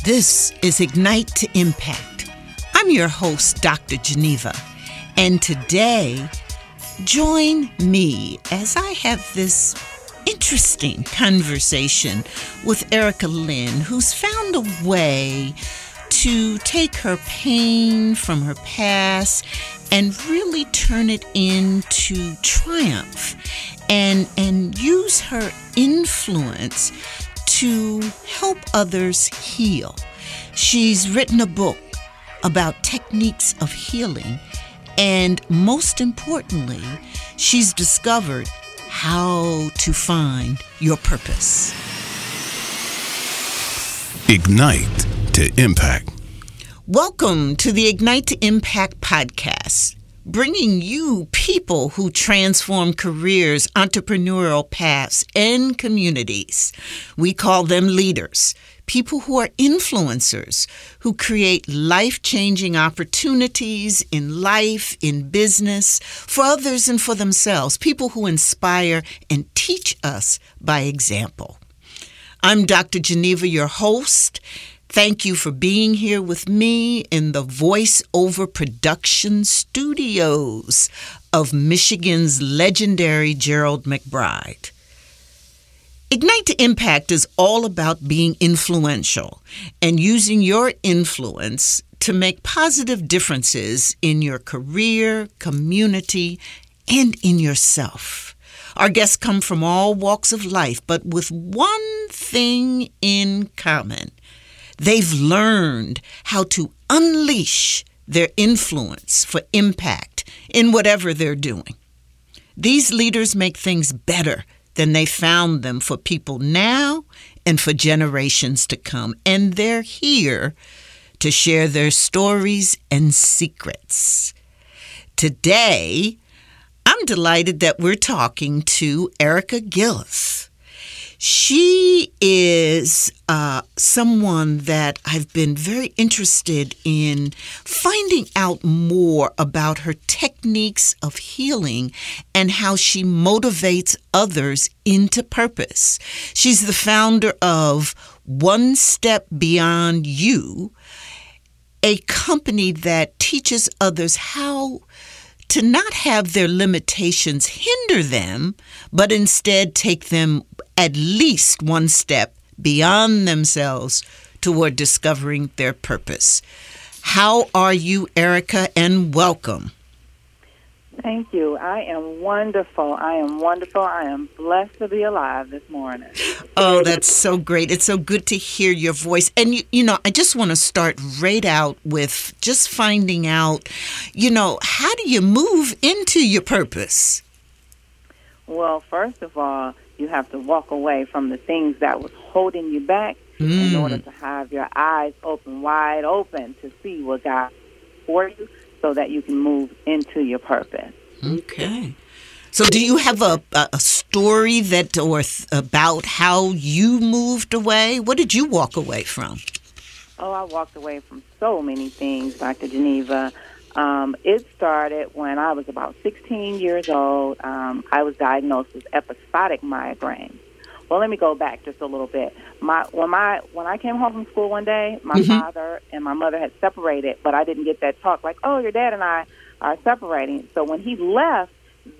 This is Ignite to Impact. I'm your host, Dr. Geneva, and today, join me as I have this interesting conversation with Erica Lynn, who's found a way to take her pain from her past and really turn it into triumph and use her influence to help others heal. She's written a book about techniques of healing, and most importantly, she's discovered how to find your purpose. Ignite to Impact. Welcome to the Ignite to Impact podcast, bringing you people who transform careers, entrepreneurial paths, and communities. We call them leaders, people who are influencers, who create life-changing opportunities in life, in business, for others and for themselves, people who inspire and teach us by example. I'm Dr. Geneva, your host. Thank you for being here with me in the voiceover production studios of Michigan's legendary Gerald McBride. Ignite to Impact is all about being influential and using your influence to make positive differences in your career, community, and in yourself. Our guests come from all walks of life, but with one thing in common. They've learned how to unleash their influence for impact in whatever they're doing. These leaders make things better than they found them for people now and for generations to come. And they're here to share their stories and secrets. Today, I'm delighted that we're talking to Erica Gillis. She is someone that I've been very interested in finding out more about her techniques of healing and how she motivates others into purpose. She's the founder of One Step Beyond You, a company that teaches others how to not have their limitations hinder them, but instead take them at least one step beyond themselves toward discovering their purpose. How are you, Erica, and welcome. Thank you. I am wonderful. I am blessed to be alive this morning. Oh, that's so great. It's so good to hear your voice. And, I just want to start right out with just finding out, how do you move into your purpose? Well, first of all, you have to walk away from the things that was holding you back in order to have your eyes wide open to see what God has for you, so that you can move into your purpose. Okay. So do you have a story about how you moved away? What did you walk away from? Oh, I walked away from so many things, Dr. Geneva. It started when I was about 16 years old. I was diagnosed with episodic migraine. Well, let me go back just a little bit. When I came home from school one day, my father and my mother had separated, but I didn't get that talk like, oh, your dad and I are separating. So when he left,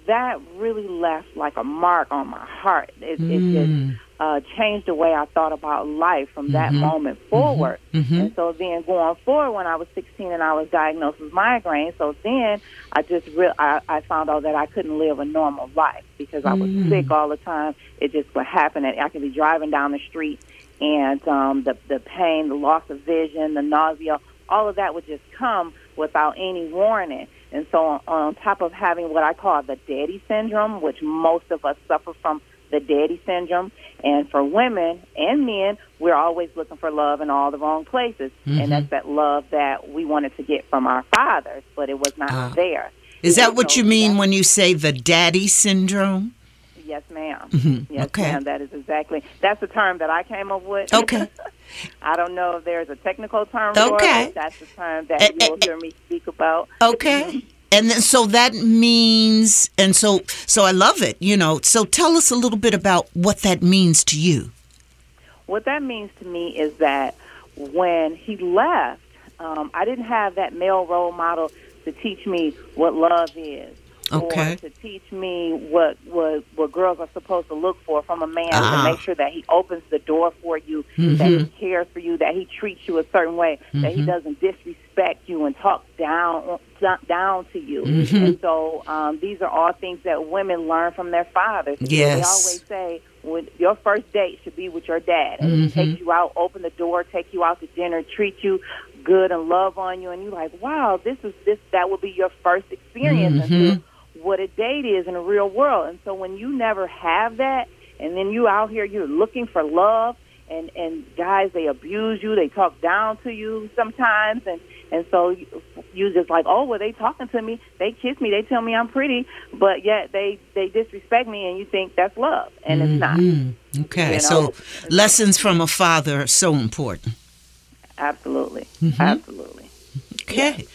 that really left like a mark on my heart. It just changed the way I thought about life from that moment forward. And so then going forward, when I was 16 and I was diagnosed with migraine, so then I found out that I couldn't live a normal life because I was sick all the time. It just would happen that I could be driving down the street and the pain, the loss of vision, the nausea, all of that would just come without any warning. And so on top of having what I call the daddy syndrome, which most of us suffer from, the daddy syndrome, and for women and men, we're always looking for love in all the wrong places. And that's that love that we wanted to get from our fathers, but it was not there. Is that what you mean when you say the daddy syndrome? Yes, ma'am. Yes, ma'am. That is that's the term that I came up with. Okay. I don't know if there's a technical term for it. That's the term that you'll hear me speak about. Okay. And then, so that means, and so I love it, so tell us a little bit about what that means to you. What that means to me is that when he left, I didn't have that male role model to teach me what love is. Okay. Or to teach me what girls are supposed to look for from a man, to make sure that he opens the door for you, that he cares for you, that he treats you a certain way, that he doesn't disrespect you and talk down to you. And so these are all things that women learn from their fathers. Yes. They always say, your first date should be with your dad. And he takes you out, open the door, take you out to dinner, treat you good and love on you. And you're like, wow, that would be your first experience into what a date is in the real world. And so when you never have that, and then you out here, you're looking for love, and guys, they abuse you, they talk down to you sometimes, and so you just like, oh, well, they talking to me, they kiss me, they tell me I'm pretty, but yet they disrespect me, and you think that's love, and it's not. Okay, you know? so lessons from a father are so important. Absolutely. Absolutely. Okay. Yeah.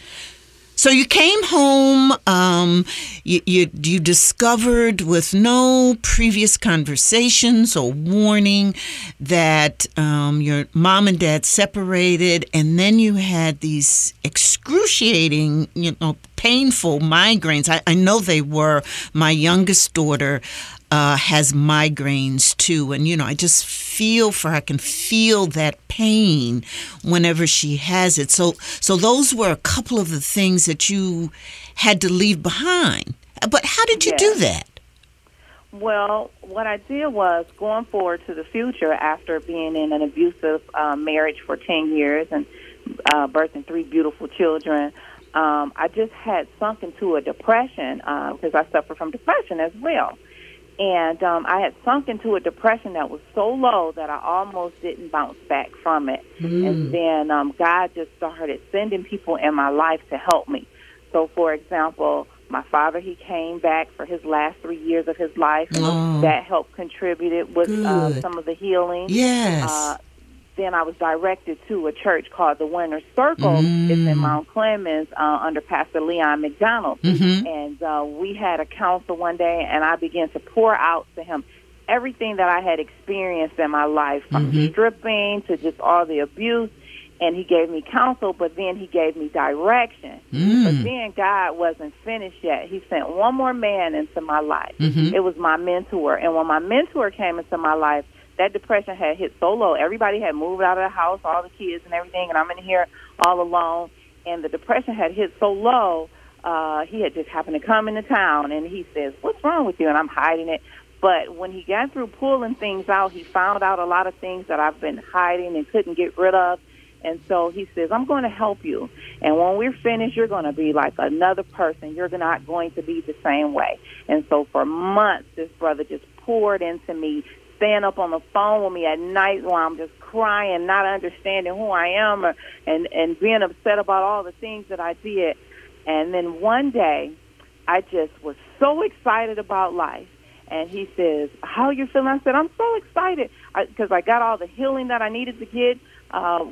So you came home, you discovered with no previous conversations or warning that your mom and dad separated, and then you had these excruciating, painful migraines. I know they were. My youngest daughter has migraines too, and I just feel for her. I can feel that pain whenever she has it. So those were a couple of the things that you had to leave behind. But how did you do that? Well, what I did was, going forward to the future, after being in an abusive marriage for 10 years and birthing 3 beautiful children, I just had sunk into a depression because I suffer from depression as well. And I had sunk into a depression that was so low that I almost didn't bounce back from it. And then God just started sending people in my life to help me. So, for example, my father, he came back for his last 3 years of his life. And that helped contributed with some of the healing. Yes. Then I was directed to a church called the Winner's Circle. It's in Mount Clemens under Pastor Leon McDonald. And we had a council one day, and I began to pour out to him everything that I had experienced in my life, from stripping to just all the abuse. And he gave me counsel, but then he gave me direction. But then God wasn't finished yet. He sent one more man into my life. It was my mentor. And when my mentor came into my life, that depression had hit so low. Everybody had moved out of the house, all the kids and everything, and I'm in here all alone. And the depression had hit so low, he had just happened to come into town, and he says, "What's wrong with you?" And I'm hiding it. But when he got through pulling things out, he found out a lot of things that I've been hiding and couldn't get rid of. And so he says, "I'm going to help you. And when we're finished, you're going to be like another person. You're not going to be the same way." And so for months, this brother just poured into me, staying up on the phone with me at night while I'm just crying, not understanding who I am, and being upset about all the things that I did. And then one day, I just was so excited about life. And he says, "How you feeling?" I said, "I'm so excited because I got all the healing that I needed to get.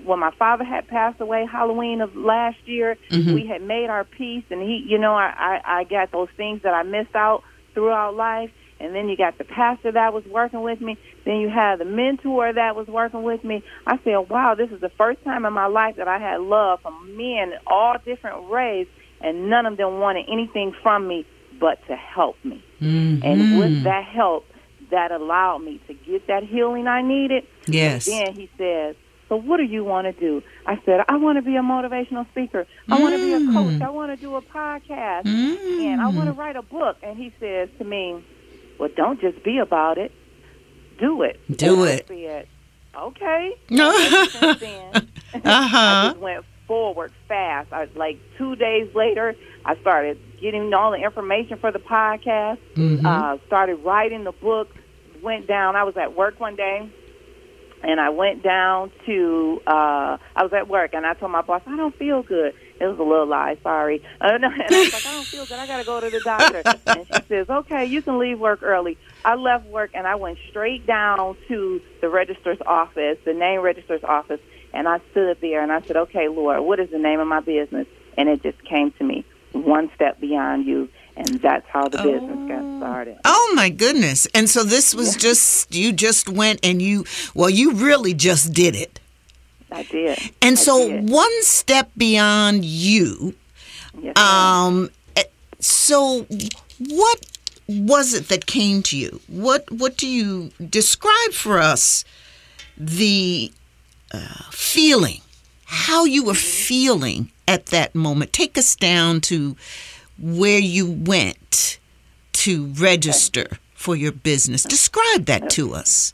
When my father had passed away, Halloween of last year, we had made our peace, and I got those things that I missed out throughout life. And then you got the pastor that was working with me. Then you had the mentor that was working with me. I said, wow, this is the first time in my life that I had love from men in all different ways, and none of them wanted anything from me but to help me. And with that help, that allowed me to get that healing I needed. Yes. And then he says, "So what do you want to do?" I said, "I want to be a motivational speaker. I want to be a coach. I want to do a podcast. And I want to write a book." And he says to me, "Well, don't just be about it. Do it." Do it. I said, okay. Uh-huh. Since then, I just went forward fast. Like 2 days later, I started getting all the information for the podcast, started writing the book, went down. I was at work one day, and I went down to, I was at work, and I told my boss, "I don't feel good." It was a little lie, sorry. And I was like, "I don't feel good. I got to go to the doctor." And she says, "Okay, you can leave work early." I left work, and I went straight down to the registrar's office, the name registrar's office, and I stood there, and I said, "Okay, Lord, what is the name of my business?" And it just came to me, "One Step Beyond You." And that's how the business got started. Oh, my goodness. And so this was just, you just went and you really just did it. I did. And one step beyond you. Yes, ma'am. So what was it that came to you? What do you describe for us the feeling, how you were feeling at that moment? Take us down to where you went to register for your business. Describe that to us.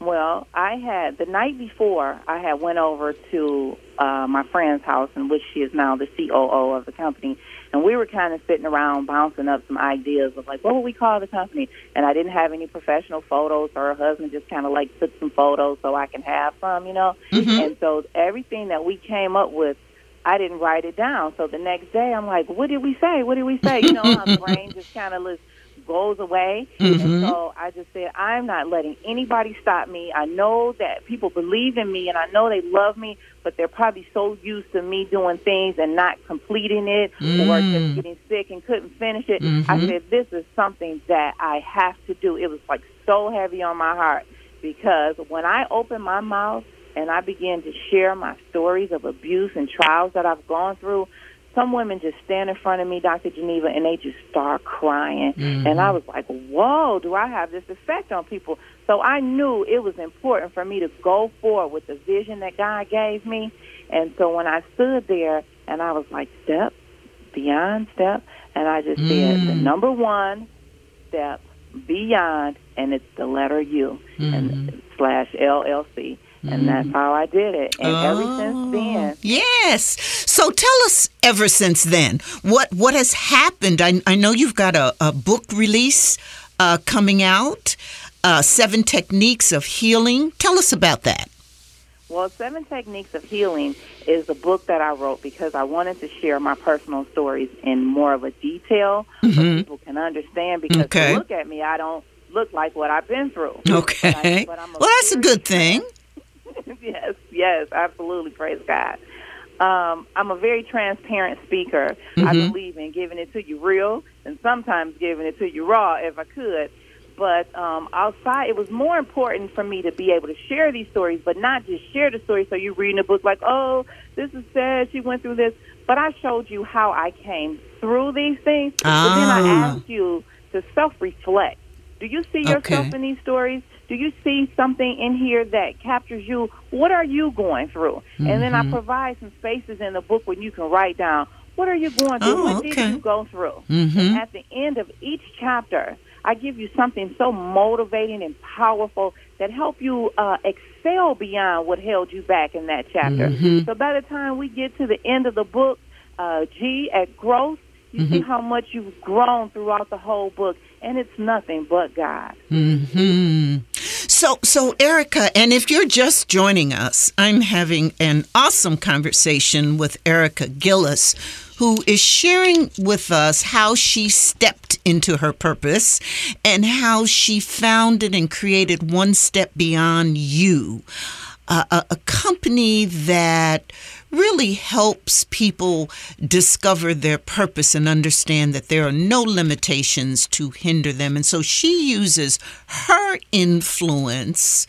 Well, the night before, I had went over to my friend's house, in which she is now the COO of the company, and we were kind of sitting around bouncing up some ideas of like, what would we call the company? And I didn't have any professional photos, so her husband just kind of like took some photos so I can have some, And so everything that we came up with, I didn't write it down. So the next day, I'm like, what did we say? What did we say? You know, how the brain just kind of goes away. And so I just said, I'm not letting anybody stop me. I know that people believe in me, and I know they love me, but they're probably so used to me doing things and not completing it or just getting sick and couldn't finish it. I said, this is something that I have to do. It was like so heavy on my heart, because when I opened my mouth and I began to share my stories of abuse and trials that I've gone through, some women just stand in front of me, Dr. Geneva, and they just start crying. And I was like, whoa, do I have this effect on people? So I knew it was important for me to go forward with the vision that God gave me. And so when I stood there and I was like, step, beyond step, and I just said the number one step, beyond, and it's the letter U and / LLC. And that's how I did it. And ever since then. Yes. So tell us, ever since then, what has happened? I know you've got a book release coming out, 7 Techniques of Healing. Tell us about that. Well, 7 Techniques of Healing is a book that I wrote because I wanted to share my personal stories in more of a detail so people can understand. Because to look at me, I don't look like what I've been through. Okay. But I'm well, that's a good thing. Yes, absolutely. Praise God. I'm a very transparent speaker. I believe in giving it to you real and sometimes giving it to you raw if I could. But outside, it was more important for me to be able to share these stories, but not just share the story so you're reading a book like, oh, this is sad, she went through this. But I showed you how I came through these things. But then I asked you to self-reflect. Do you see yourself in these stories? Do you see something in here that captures you? What are you going through? And then I provide some spaces in the book where you can write down, what are you going through? What did you go through? And at the end of each chapter, I give you something so motivating and powerful that help you excel beyond what held you back in that chapter. So by the time we get to the end of the book, G at growth, you see how much you've grown throughout the whole book, and it's nothing but God. So Erica, and if you're just joining us, I'm having an awesome conversation with Erica Gillis, who is sharing with us how she stepped into her purpose and how she founded and created One Step Beyond You, a company that really helps people discover their purpose and understand that there are no limitations to hinder them. And so she uses her influence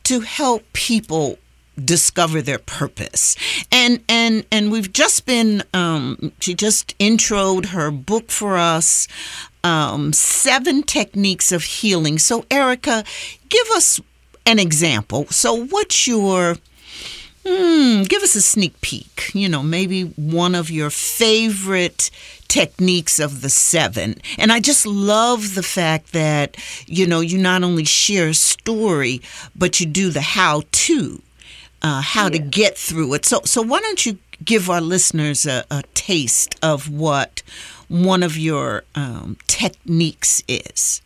to help people discover their purpose. And we've just been, she just introed her book for us, 7 Techniques of Healing. So Erica, give us an example. So what's your... give us a sneak peek, maybe one of your favorite techniques of the 7. And I just love the fact that, you not only share a story, but you do the how-to, how to get through it. So why don't you give our listeners a taste of what one of your techniques is?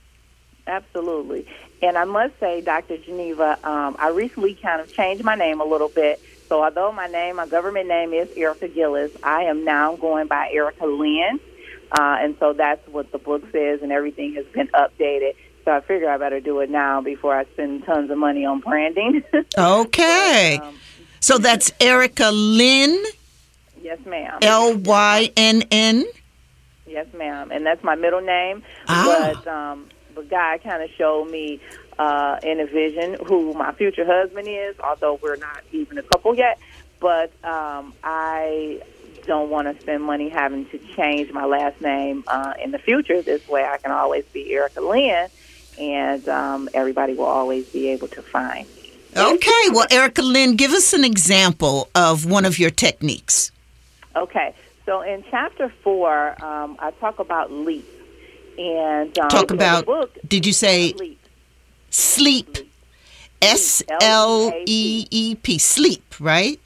Absolutely. And I must say, Dr. Geneva, I recently kind of changed my name a little bit. So although my government name is Erica Gillis, I am now going by Erica Lynn. And so that's what the book says, and everything has been updated. So I figure I better do it now before I spend tons of money on branding. Okay. But, so that's Erica Lynn? Yes, ma'am. Lynn? Yes, ma'am. And that's my middle name. But God kind of showed me envision who my future husband is, although we're not even a couple yet. But I don't want to spend money having to change my last name in the future. This way I can always be Erica Lynn, and everybody will always be able to find me. Okay. Well, Erica Lynn, give us an example of one of your techniques. Okay. So in Chapter 4, I talk about leap. And talk about, book, did you say leap? Sleep. SLEEP. Sleep, right?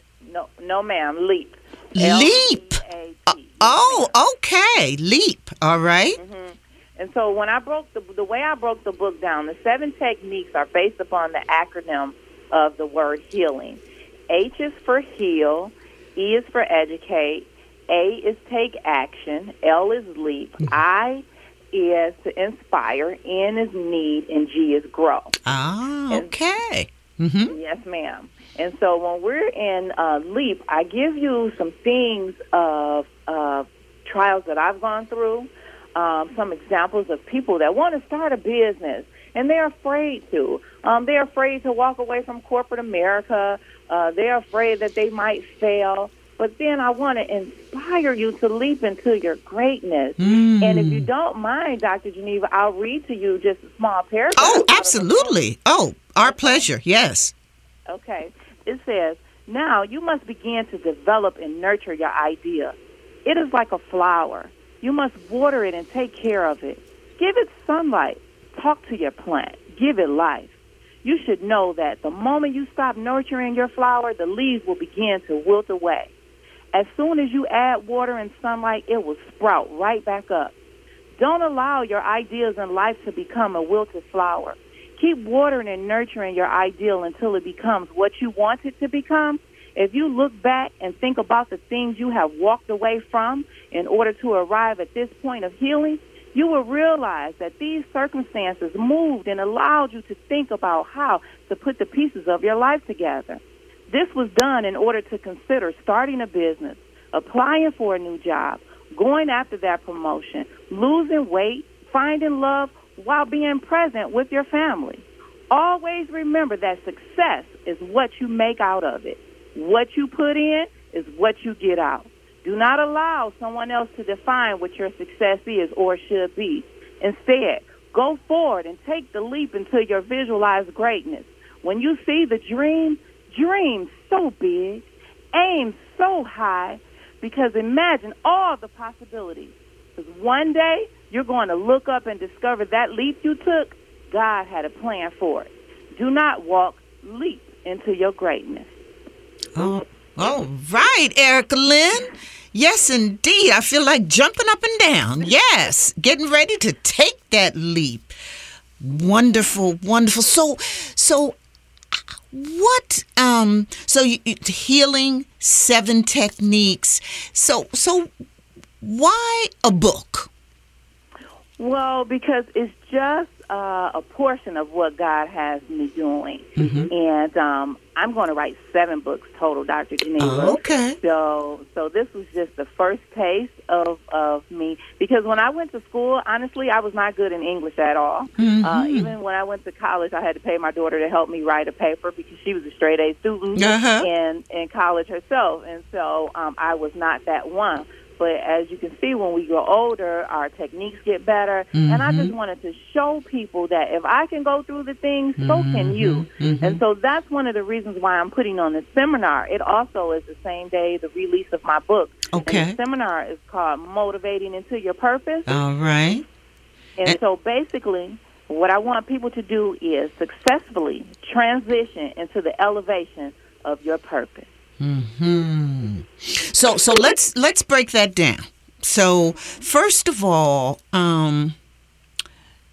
No, ma'am. Leap. Leap. L-E-A-P. Oh, okay. Leap. All right. Mm-hmm. And so when I broke the way I broke the book down, the 7 techniques are based upon the acronym of the word healing. H is for heal. E is for educate. A is take action. L is leap. I is to inspire. N is need. And G is grow. Ah, okay. Mm-hmm. Yes, ma'am. And so when we're in LEAP, I give you some things of trials that I've gone through, some examples of people that want to start a business, and they're afraid to. They're afraid to walk away from corporate America. They're afraid that they might fail. But then I want to inspire you to leap into your greatness. And if you don't mind, Dr. Geneva, I'll read to you just a small paragraph. Oh, absolutely. Oh, our pleasure. Yes. Okay. It says, now you must begin to develop and nurture your idea. It is like a flower. You must water it and take care of it. Give it sunlight. Talk to your plant. Give it life. You should know that the moment you stop nurturing your flower, the leaves will begin to wilt away. As soon as you add water and sunlight, it will sprout right back up. Don't allow your ideas in life to become a wilted flower. Keep watering and nurturing your ideal until it becomes what you want it to become. If you look back and think about the things you have walked away from in order to arrive at this point of healing, you will realize that these circumstances moved and allowed you to think about how to put the pieces of your life together. This was done in order to consider starting a business, applying for a new job, going after that promotion, losing weight, finding love, while being present with your family. Always remember that success is what you make out of it. What you put in is what you get out. Do not allow someone else to define what your success is or should be. Instead, go forward and take the leap into your visualized greatness. When you see the dream so big, aim so high, because imagine all the possibilities. Because one day, you're going to look up and discover that leap you took, God had a plan for it. Do not walk, leap into your greatness. Oh, all right, Erica Lynn. Yes, indeed. I feel like jumping up and down. Yes, getting ready to take that leap. Wonderful, wonderful. So what? So healing, 7 techniques. So why a book? Well, because it's just a portion of what God has me doing. Mm-hmm. And I'm going to write 7 books total, Dr. Geneva. Oh, okay. So this was just the first taste of me. Because when I went to school, honestly, I was not good in English at all. Mm-hmm. Even when I went to college, I had to pay my daughter to help me write a paper because she was a straight-A student in college herself. And so I was not that one. But as you can see, when we grow older, our techniques get better. Mm-hmm. And I just wanted to show people that if I can go through the things, so can you. Mm-hmm. And so that's one of the reasons why I'm putting on this seminar. It also is the same day the release of my book. Okay. And the seminar is called Motivating Into Your Purpose. All right. And so basically, what I want people to do is successfully transition into the elevation of your purpose. Hmm. So let's break that down. So first of all,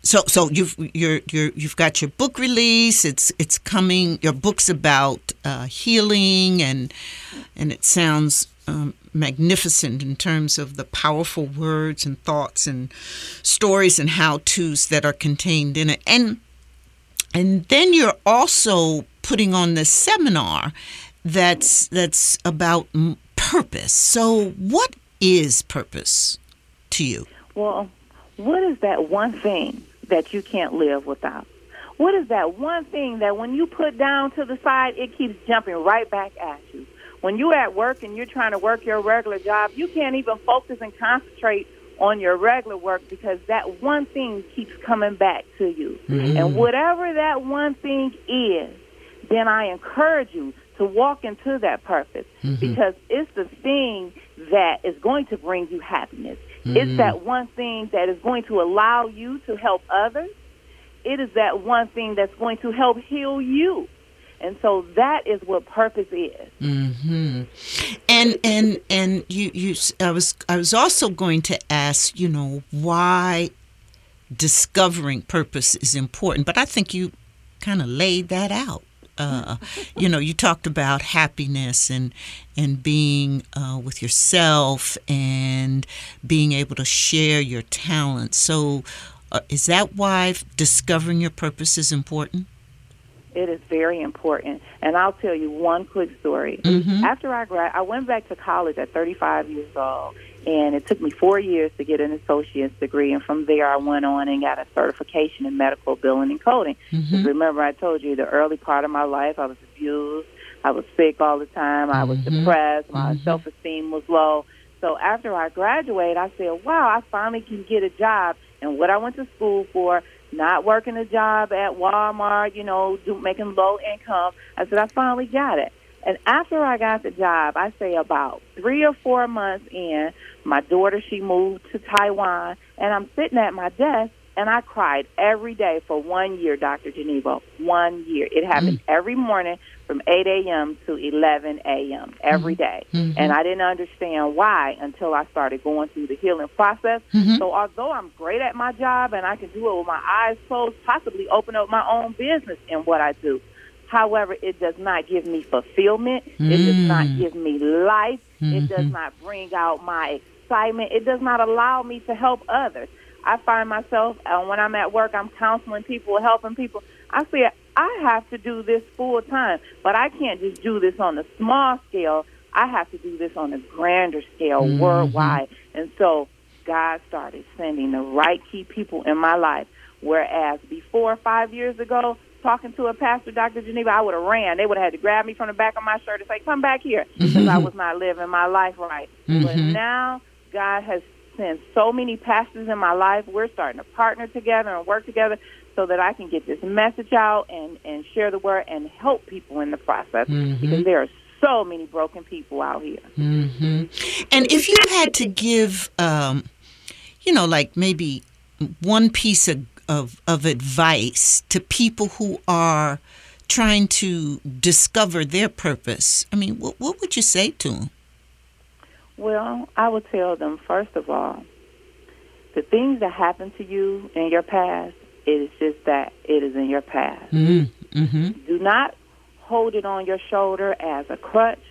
so you've got your book release. It's coming. Your book's about healing, and it sounds magnificent in terms of the powerful words and thoughts and stories and how-tos that are contained in it. And then you're also putting on this seminar that's about purpose. So what is purpose to you? Well, what is that one thing that you can't live without? What is that one thing that when you put down to the side, it keeps jumping right back at you? When you're at work and you're trying to work your regular job, you can't even focus and concentrate on your regular work because that one thing keeps coming back to you. Mm-hmm. And whatever that one thing is, then I encourage you to walk into that purpose, mm-hmm. because it's the thing that is going to bring you happiness. Mm-hmm. It's that one thing that is going to allow you to help others. It is that one thing that's going to help heal you. And so that is what purpose is. Mm-hmm. And you I was also going to ask, why discovering purpose is important, but I think you kind of laid that out. You talked about happiness and being with yourself and being able to share your talents. So is that why discovering your purpose is important? It is very important. And I'll tell you one quick story. Mm-hmm. After I went back to college at 35 years old, and it took me 4 years to get an associate's degree. And from there, I went on and got a certification in medical billing and coding. Mm-hmm. Remember, I told you the early part of my life, I was abused. I was sick all the time. I was mm-hmm. depressed. My mm-hmm. self-esteem was low. So after I graduated, I said, wow, I finally can get a job. And what I went to school for, not working a job at Walmart, making low income. I said, I finally got it. And after I got the job, I say about 3 or 4 months in, my daughter, she moved to Taiwan, and I'm sitting at my desk, and I cried every day for 1 year, Dr. Geneva, 1 year. It happened every morning from 8 a.m. to 11 a.m. every day. Mm-hmm. And I didn't understand why until I started going through the healing process. Mm-hmm. So although I'm great at my job and I can do it with my eyes closed, possibly open up my own business in what I do, however, it does not give me fulfillment. It does not give me life. It does not bring out my excitement. It does not allow me to help others. I find myself, when I'm at work, I'm counseling people, helping people. I say, I have to do this full time, but I can't just do this on a small scale. I have to do this on a grander scale, worldwide. And so God started sending the right key people in my life, whereas before 5 years ago, talking to a pastor, Dr. Geneva, I would have ran. They would have had to grab me from the back of my shirt and say, come back here, because I was not living my life right. But now God has sent so many pastors in my life. We're starting to partner together and work together so that I can get this message out and share the word and help people in the process, because there are so many broken people out here. And if you had to give, like maybe one piece of advice to people who are trying to discover their purpose, I mean, what would you say to them? Well, I would tell them, first of all, the things that happened to you in your past, it is just that. It is in your past. Do not hold it on your shoulder as a crutch,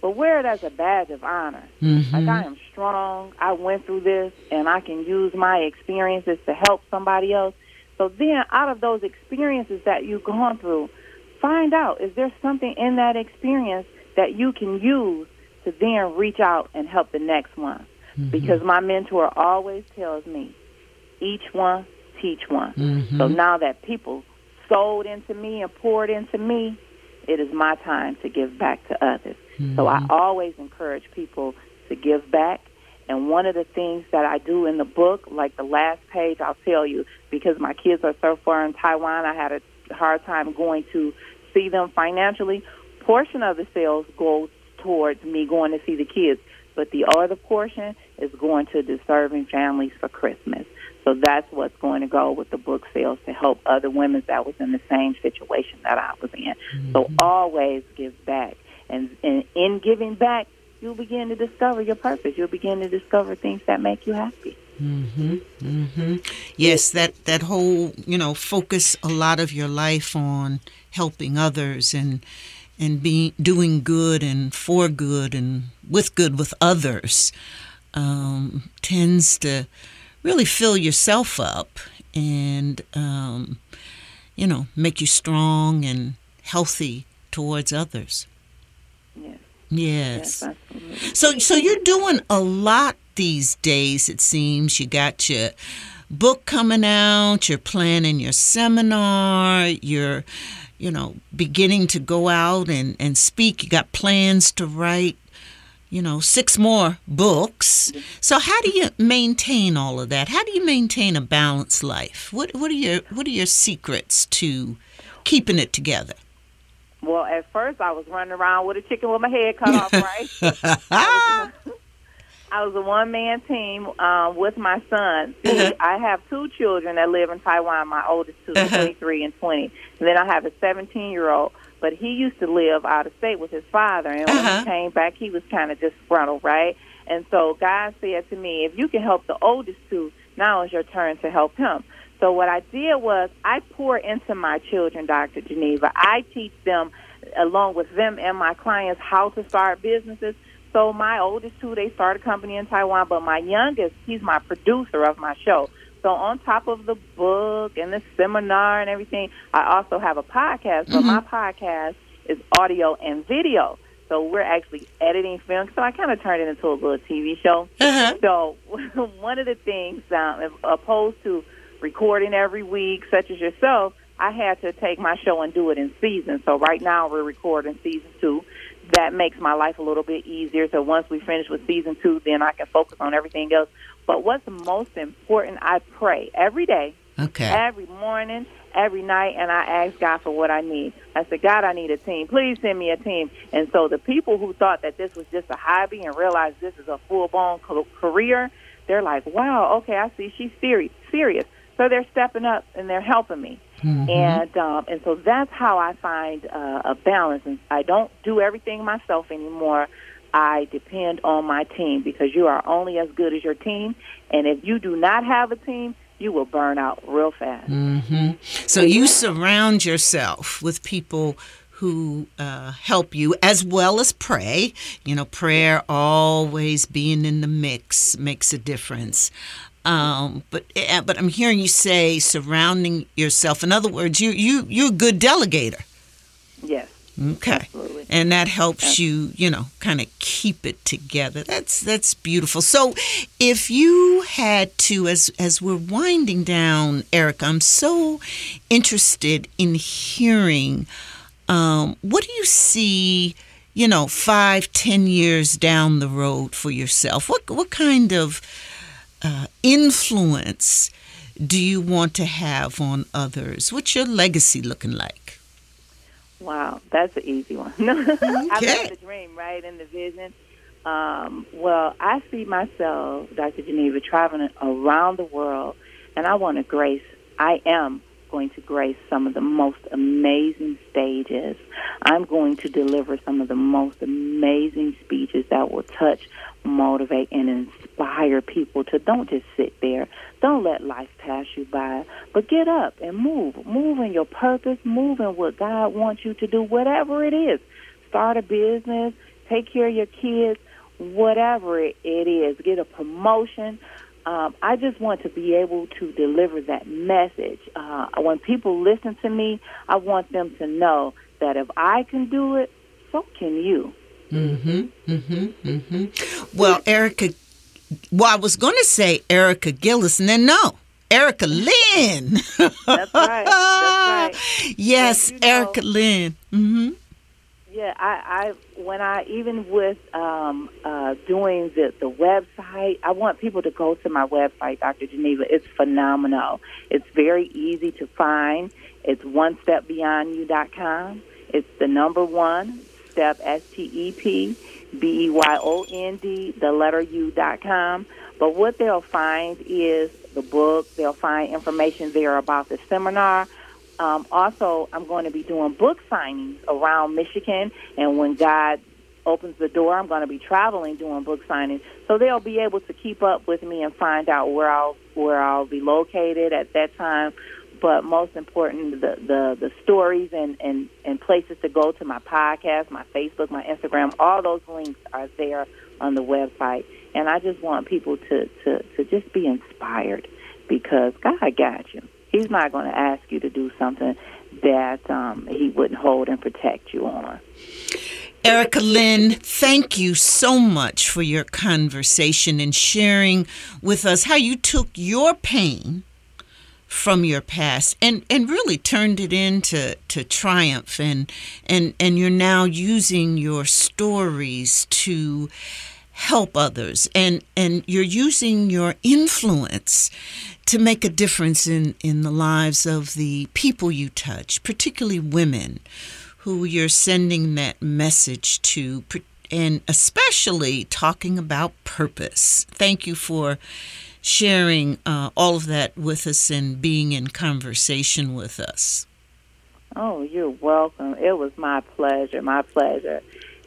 but wear it as a badge of honor. Like, I am strong. I went through this, and I can use my experiences to help somebody else. So then, out of those experiences that you've gone through, find out, is there something in that experience that you can use to then reach out and help the next one? Because my mentor always tells me, each one, teach one. So now that people sold into me and poured into me, it is my time to give back to others. So I always encourage people to give back. And one of the things that I do in the book, like the last page, I'll tell you, because my kids are so far in Taiwan, I had a hard time going to see them financially. Portion of the sales goes towards me going to see the kids, but the other portion is going to deserving families for Christmas. So that's what's going to go with the book sales to help other women that was in the same situation that I was in. So always give back. And in giving back, you'll begin to discover your purpose. You'll begin to discover things that make you happy. Yes, that whole, focus a lot of your life on helping others and doing good and for good and with others tends to really fill yourself up and, make you strong and healthy towards others. Yes. Absolutely. So you're doing a lot these days, it seems. You got your book coming out, you're planning your seminar, you're, beginning to go out and speak. You got plans to write, 6 more books. So how do you maintain all of that? How do you maintain a balanced life? What are your secrets to keeping it together? Well, at first I was running around with a chicken with my head cut off, right? I was a one-man team with my son. See, I have 2 children that live in Taiwan. My oldest 2, 23 and 20. And then I have a 17-year-old. But he used to live out of state with his father. And when he came back, he was kind of disgruntled, right? And so God said to me, if you can help the oldest 2, now is your turn to help him. So what I did was I pour into my children, Dr. Geneva. I teach them, along with them and my clients, how to start businesses. So my oldest 2, they start a company in Taiwan, but my youngest, he's my producer of my show. So on top of the book and the seminar and everything, I also have a podcast, but my podcast is audio and video. So we're actually editing film. So I kind of turned it into a little TV show. So one of the things, opposed to recording every week, such as yourself, I had to take my show and do it in seasons. So right now we're recording season 2. That makes my life a little bit easier. So once we finish with season 2, then I can focus on everything else. But what's most important, I pray every day, every morning, every night, and I ask God for what I need. I said, God, I need a team. Please send me a team. And so the people who thought that this was just a hobby and realized this is a full-blown career, they're like, wow, okay, I see she's serious. So they're stepping up and they're helping me. And so that's how I find a balance. And I don't do everything myself anymore. I depend on my team, because you are only as good as your team. And if you do not have a team, you will burn out real fast. So you surround yourself with people who help you, as well as pray. Prayer always being in the mix makes a difference. But I'm hearing you say surrounding yourself. In other words, you're a good delegator. Yes. Okay. Absolutely. And that helps you, kind of keep it together. That's beautiful. So if you had to, as we're winding down, Erica, I'm so interested in hearing, what do you see, 5-10 years down the road for yourself? What kind of influence do you want to have on others? What's your legacy looking like? Wow, that's an easy one. I love the dream, right, and the vision. Well, I see myself, Dr. Geneva, traveling around the world, and I am going to grace some of the most amazing stages. I'm going to deliver some of the most amazing speeches that will touch, motivate, and inspire people to don't just sit there. Don't let life pass you by, but get up and move. Move in your purpose. Move in what God wants you to do, whatever it is. Start a business. Take care of your kids. Whatever it is. Get a promotion. I just want to be able to deliver that message. When people listen to me, I want them to know that if I can do it, so can you. Well, Erica, I was going to say Erica Gillis, and then no, Erica Lynn. That's right. Yes, Erica Lynn. Yeah, I when I even with doing the website, I want people to go to my website, Dr. Geneva. It's phenomenal. It's very easy to find. It's onestepbeyondyou.com. It's the number 1 step, STEPBEYOND, the letter U.com. But what they'll find is the book. They'll find information there about the seminar. Also, I'm going to be doing book signings around Michigan, and when God opens the door, I'm going to be traveling doing book signings. So they'll be able to keep up with me and find out where I'll be located at that time. But most important, the stories and places to go to my podcast, my Facebook, my Instagram, all those links are there on the website. And I just want people to just be inspired, because God got you. He's not going to ask you to do something that he wouldn't hold and protect you on. Erica Lynn, thank you so much for your conversation and sharing with us how you took your pain from your past and really turned it into triumph, and you're now using your stories to help others, and you're using your influence to make a difference in the lives of the people you touch, particularly women who you're sending that message to, and especially talking about purpose. Thank you for sharing all of that with us and being in conversation with us. Oh, you're welcome. It was my pleasure,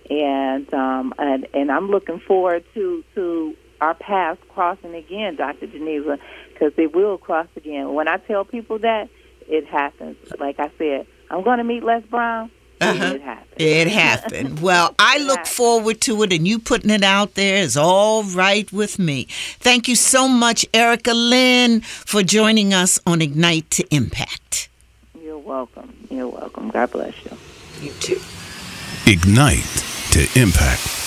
and I'm looking forward to our paths crossing again, Dr. Geneva, because they will cross again. When I tell people that, it happens. Like I said, I'm going to meet Les Brown. It happened. It happened. Well, I look forward to it, and you putting it out there is all right with me. Thank you so much, Erica Lynn, for joining us on Ignite to Impact. You're welcome. God bless you. You too. Ignite to Impact.